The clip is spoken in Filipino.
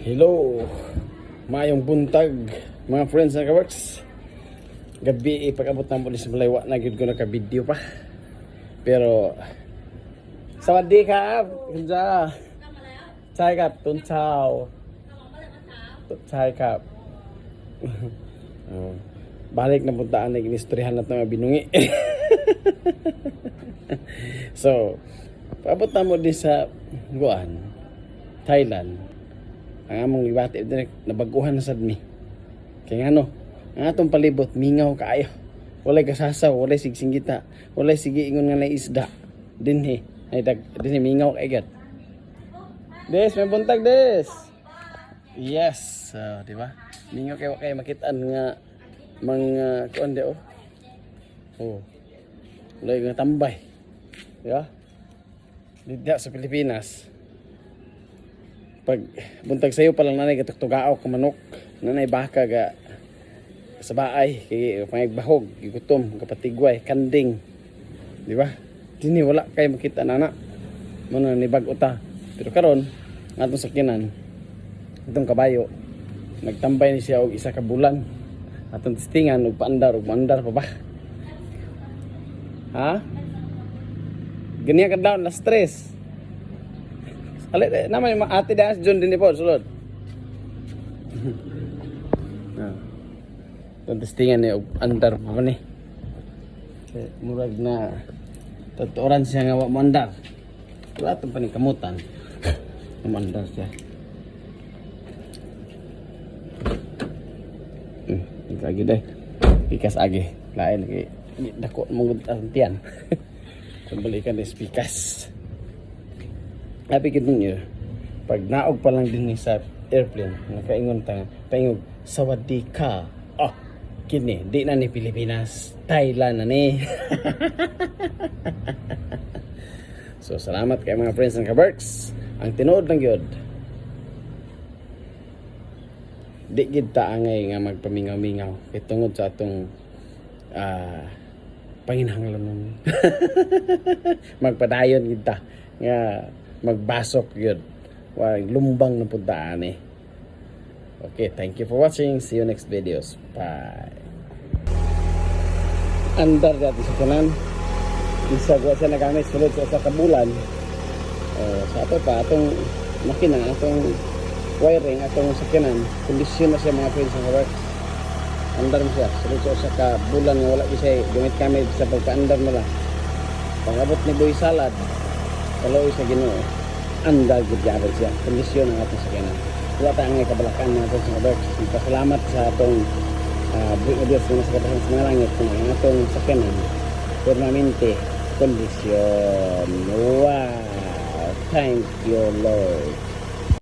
Hello, mayong buntag mga friends na kaworks. Gabi pag-abot na mo sa malaywa na gud ko naka-video pa. Pero sawadee ka, kunja. Chai kap, tun chao. Chai kap. Balik na puntaan na ginistoryahan natin mga binungi. So, paabot na mo din sa Guan, Thailand. Ang among libati din nabaguhan na sad mi. Kaya ano, ang atong palibot mingaw kaayo. Walay kasasaw, walay sigsinggita, walay sige ingon nga na isda. Dinhi, ay dinhi mingaw kaagad. Des, may buntag des. Yes, di ba? Mingaw kay makitaan nga mga kuan de oh. Oh. Walay nga tambay. Di ba? Dito sa Pilipinas. Pag buntag sayo pa lang nanay gatugtugao ka manok, nanay baka ga sa baay kay pangigbahog, gigutom, kapatigway, kanding. Di ba? Dini wala kay makita nana. Mo na ni bag-o ta. Pero karon atong sakyanan itong kabayo nagtambay ni siya og isa ka bulan. Atong testingan og paandar pa ba? Ha? Ganyan ka daw na stress. Ale naman yung ate dance John din po sulod. Testingan ni andar pa ni. Murag na tuturan siya nga wa mandar. Wala tong panikamutan. Mandar siya. Lagi deh. Pikas agi. Lain lagi dako mong tiyan. Kembalikan ni pikas. Happy good niyo. Pag naog pa lang din sa airplane, nakaingon ta, paingog sawadee ka. Oh, kini di na ni Pilipinas, Thailand na ni. So salamat kay mga friends ng Kaberks. Ang tinuod lang gyud. Di gid ta angay nga magpamingaw-mingaw kay tungod sa atong panginahanglanon. Magpadayon gid ta nga magbasok yun. Walang lumbang na puntaan eh. Okay, thank you for watching. See you next videos. Bye. Andar dati sa kanan. Isa ko siya nagamit sulod sa kabulan. Sa ato pa, atong makina, atong wiring, atong sakyanan. Kondisyon na siya mga friends ng work. Andar mo siya. Sulod sa kabulan nga wala siya. Gamit kami sa pagka-andar mo lang. Pag-abot ni Boy Salad. Kalau isa Ginoo, andal gid gyapon siya. Kondisyon ang atong sakyanan. Wala tayong ngay kabalakan natin sa Kaberks. Pasalamat sa atong Diyos na sa katasan sa mga langit kung ang atong sakyanan permanente kondisyon. Wow! Thank you, Lord.